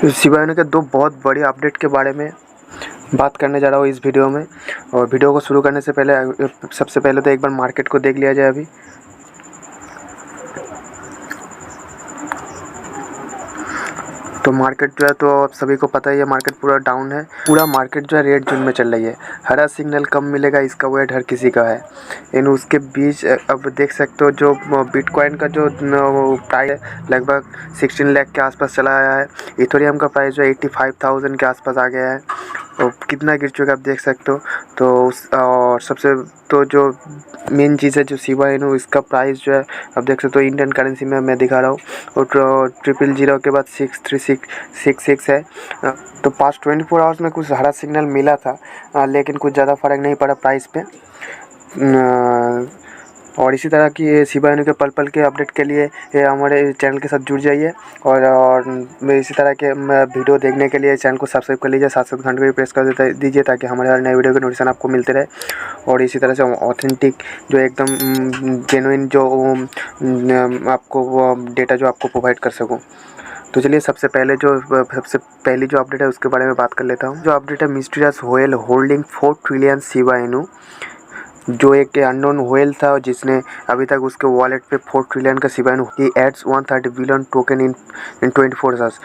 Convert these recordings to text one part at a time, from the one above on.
Shiba Inu के दो बहुत बड़ी अपडेट के बारे में बात करने जा रहा हूँ इस वीडियो में। और वीडियो को शुरू करने से पहले सबसे पहले तो एक बार मार्केट को देख लिया जाए। अभी तो मार्केट जो है, तो आप सभी को पता ही है, मार्केट पूरा डाउन है। पूरा मार्केट जो है रेड जोन में चल रही है। हरा सिग्नल कम मिलेगा, इसका वेट हर किसी का है। इन उसके बीच अब देख सकते हो जो बिटकॉइन का जो प्राइस है लगभग 16 लाख के आसपास चला आया है। इथेरियम का प्राइस जो है 85,000 के आसपास आ गया है। और कितना गिर चुका है आप देख सकते हो। तो और सबसे तो जो मेन चीज़ है जो शिबा इनु, इसका प्राइस जो है आप देख सकते हो इंडियन करेंसी में मैं दिखा रहा हूँ। और 000 के बाद 63666 है। तो पास्ट 24 आवर्स में कुछ हरा सिग्नल मिला था, लेकिन कुछ ज़्यादा फर्क नहीं पड़ा प्राइस पे। और इसी तरह की शिबा इनु के पल पल के अपडेट के लिए हमारे चैनल के साथ जुड़ जाइए। और इसी तरह के वीडियो देखने के लिए चैनल को सब्सक्राइब कर लीजिए, साथ साथ घंटे को भी प्रेस कर दीजिए ताकि हमारे हर नए वीडियो के नोटिफिकेशन आपको मिलते रहे। और इसी तरह से ऑथेंटिक जो एकदम जेन्युइन जो आपको डेटा जो आपको प्रोवाइड कर सकूँ। तो चलिए सबसे पहली जो अपडेट है उसके बारे में बात कर लेता हूँ। जो अपडेट है, mysterious whale holding 4 trillion Shiba Inu, जो एक अननोन व्हेल था जिसने अभी तक उसके वॉलेट पे 4 ट्रिलियन का शिबा इनु, ही एड्स 130 बिलियन टोकन इन 24 आवर्स।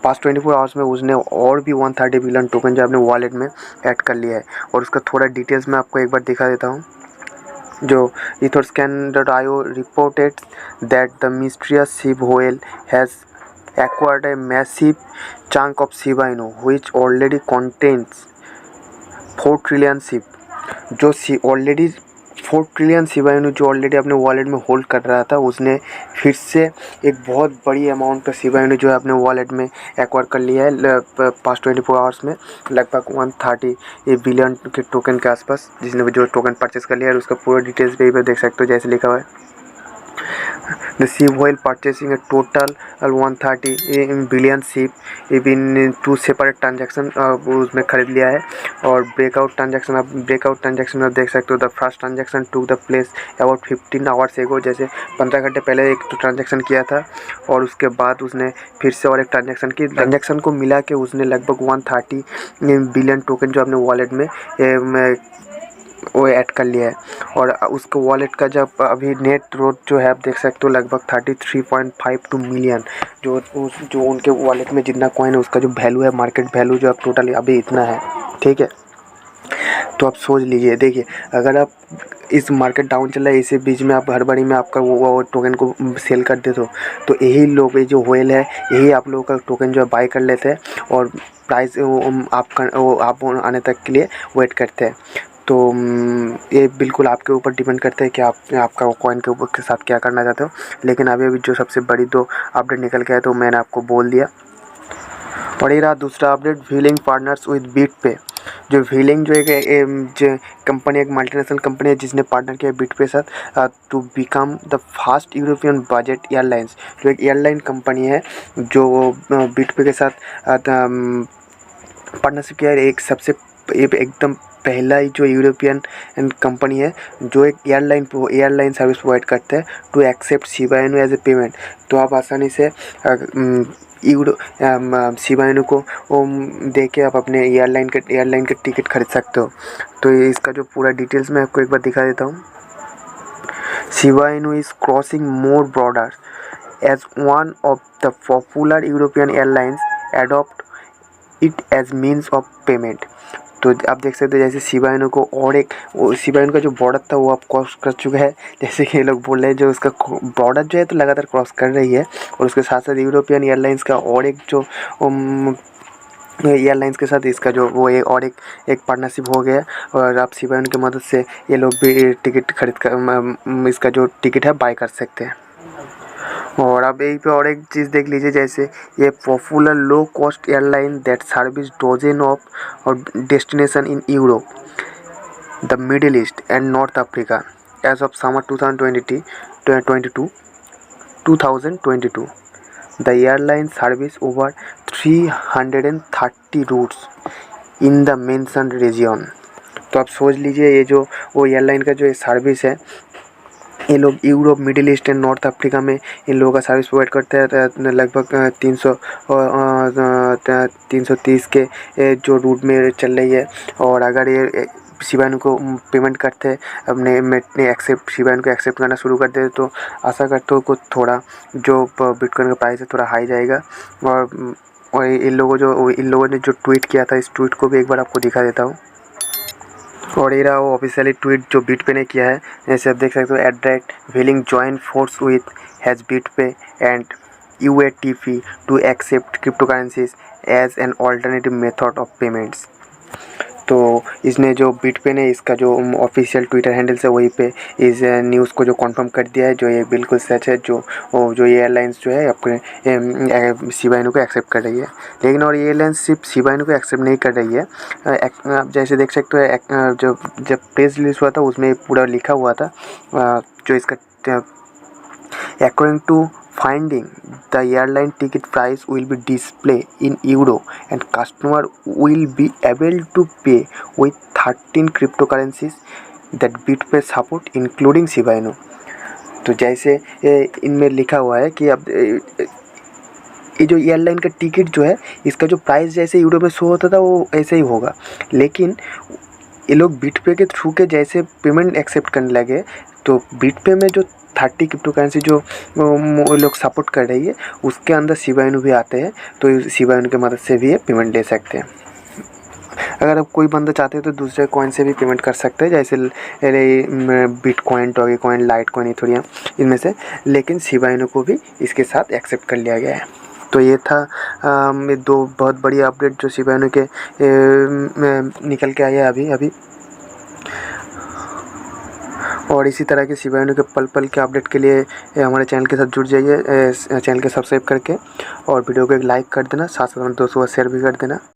पास्ट 24 आवर्स में उसने और भी 130 बिलियन टोकन जो अपने वॉलेट में ऐड कर लिया है। और उसका थोड़ा डिटेल्स में आपको एक बार दिखा देता हूँ। जो etherscan.io reported that the mysterious ship whale has acquired a massive chunk of Shiba Inu, which already contains 4 trillion ship. जो ऑलरेडी 4 ट्रिलियन शिबा इनु जो ऑलरेडी अपने वॉलेट में होल्ड कर रहा था, उसने फिर से एक बहुत बड़ी अमाउंट का शिबा इनु जो है अपने वॉलेट में एक्वायर कर लिया है पास्ट 24 आवर्स में, लगभग 130 बिलियन के टोकन के आसपास, जिसने जो टोकन परचेस कर लिया है। उसका पूरा डिटेल्स पे देख सकते हो जैसे लिखा हुआ है। The ship whale purchasing a total 130 billion ship in 2 separate transaction उसमें खरीद लिया है। और ब्रेकआउट ट्रांजेक्शन आप देख सकते हो। The first transaction to the place about 15 hours ago, जैसे 15 घंटे पहले एक तो ट्रांजेक्शन किया था। और उसके बाद उसने फिर से और एक ट्रांजेक्शन की। ट्रांजेक्शन को मिला के उसने लगभग 130 बिलियन टोकन जो अपने वॉलेट में वो ऐड कर लिया है। और उसका वॉलेट का जब अभी नेट रोट जो है आप देख सकते हो लगभग 33.52 मिलियन, जो उनके वॉलेट में जितना कॉइन है उसका जो वैल्यू है, मार्केट वैल्यू जो अब टोटल अभी इतना है। ठीक है, तो आप सोच लीजिए। देखिए, अगर आप इस मार्केट डाउन चल रहा है, इसी बीच में आप हड़बड़ी में आपका वो टोकन को सेल कर देते हो, तो यही लोग, ये जो व्हेल है, यही आप लोगों का टोकन जो है बाय कर लेते हैं और प्राइस आप आने तक के लिए वेट करते हैं। तो ये बिल्कुल आपके ऊपर डिपेंड करता है कि आपका कॉइन के ऊपर के साथ क्या करना चाहते हो। लेकिन अभी जो सबसे बड़ी 2 अपडेट निकल के आए तो मैंने आपको बोल दिया। और ये रहा दूसरा update, wheeling partners with BitPay। जो व्हीलिंग जो एक कंपनी, एक मल्टीनेशनल कंपनी है जिसने पार्टनर किया BitPay साथ to become the fast European budget airlines. जो एक एयरलाइन कंपनी है जो BitPay के साथ पार्टनरशिप किया है। एकदम पहला ही जो यूरोपियन कंपनी है जो एक एयरलाइन सर्विस प्रोवाइड करता है to accept Shiba Inu as a payment. तो आप आसानी से शिबा इनु को दे के आप अपने एयरलाइन के टिकट खरीद सकते हो। तो इसका जो पूरा डिटेल्स मैं आपको एक बार दिखा देता हूँ। Shiba Inu is crossing more border as one of the popular European airlines adopt it as means of payment. तो आप देख सकते हो जैसे शिबा इनु को और एक शिबा इनु का जो बॉर्डर था वो अब क्रॉस कर चुका है। जैसे कि ये लोग बोल रहे हैं जो उसका बॉर्डर जो है तो लगातार क्रॉस कर रही है। और उसके साथ साथ यूरोपियन एयरलाइंस का और एक जो एयरलाइंस के साथ इसका जो वो और एक पार्टनरशिप हो गया। और आप शिबा इनु की मदद से ये लोग भी टिकट खरीद कर इसका जो टिकट है बाय कर सकते हैं। और अब यहीं पे और एक चीज़ देख लीजिए, जैसे ये popular low cost airline that service dozen of more destination in Europe, the Middle East and North Africa as of summer 2022 the airline service over 330 routes in the mentioned region. तो आप सोच लीजिए ये जो वो एयरलाइन का जो service है ये लोग Europe, middle East and North Africa में इन लोगों का सर्विस प्रोवाइड करते हैं। लगभग 330 के जो रूट में चल रही है। और अगर ये शिबा इनू को पेमेंट करते हैं, अपने एक्सेप्ट शिबा इनू को एक्सेप्ट करना शुरू कर दे, तो आशा करते हो को थोड़ा जो बिटकॉइन का प्राइस है थोड़ा हाई जाएगा। और इन लोगों ने जो ट्वीट किया था, इस ट्वीट को भी एक बार आपको दिखा देता हूँ। और ये रहा वो ऑफिशियली ट्वीट जो BitPay ने किया है। जैसे आप देख सकते हो, @Vueling join forces with has BitPay and UATP to accept crypto currencies as an alternative method of payments. तो इसने जो BitPay ने इसका जो ऑफिशियल ट्विटर हैंडल से वहीं पे इस न्यूज़ को जो कंफर्म कर दिया है, जो ये बिल्कुल सच है, जो ये एयरलाइंस जो है अपने शिबा इनू को एक्सेप्ट कर रही है। लेकिन और ये एयरलाइंस सिर्फ शिबा इनू को एक्सेप्ट नहीं कर रही है। आप जैसे देख सकते हो, जब प्रेस रिलीज हुआ था उसमें पूरा लिखा हुआ था जो इसका according to finding, the airline ticket price will be displayed in euro and customer will be able to pay with 13 cryptocurrencies that BitPay support including Shiba Inu। तो जैसे इनमें लिखा हुआ है कि अब ये जो एयरलाइन का टिकट जो है, इसका जो प्राइस जैसे यूरो में शो होता था वो ऐसे ही होगा। लेकिन ये लोग BitPay के थ्रू के जैसे पेमेंट एक्सेप्ट करने लगे, तो BitPay में जो 30 क्रिप्टो करेंसी जो लोग सपोर्ट कर रही है, उसके अंदर शिबा इनू भी आते हैं। तो शिबा इनू की मदद से भी ये पेमेंट ले सकते हैं। अगर आप कोई बंदा चाहते हो तो दूसरे कॉइन से भी पेमेंट कर सकते हैं, जैसे bitcoin, doggy coin, light coin, Ethereum, इनमें से। लेकिन शिबा इनू को भी इसके साथ एक्सेप्ट कर लिया गया है। तो ये था दो बहुत बड़ी अपडेट जो शिबा इनू के निकल के आया अभी। और इसी तरह के शिबा इनू के पल पल के अपडेट के लिए हमारे चैनल के साथ जुड़ जाइए, चैनल के सब्सक्राइब करके, और वीडियो को एक लाइक कर देना, साथ साथ अपने दोस्तों को शेयर भी कर देना।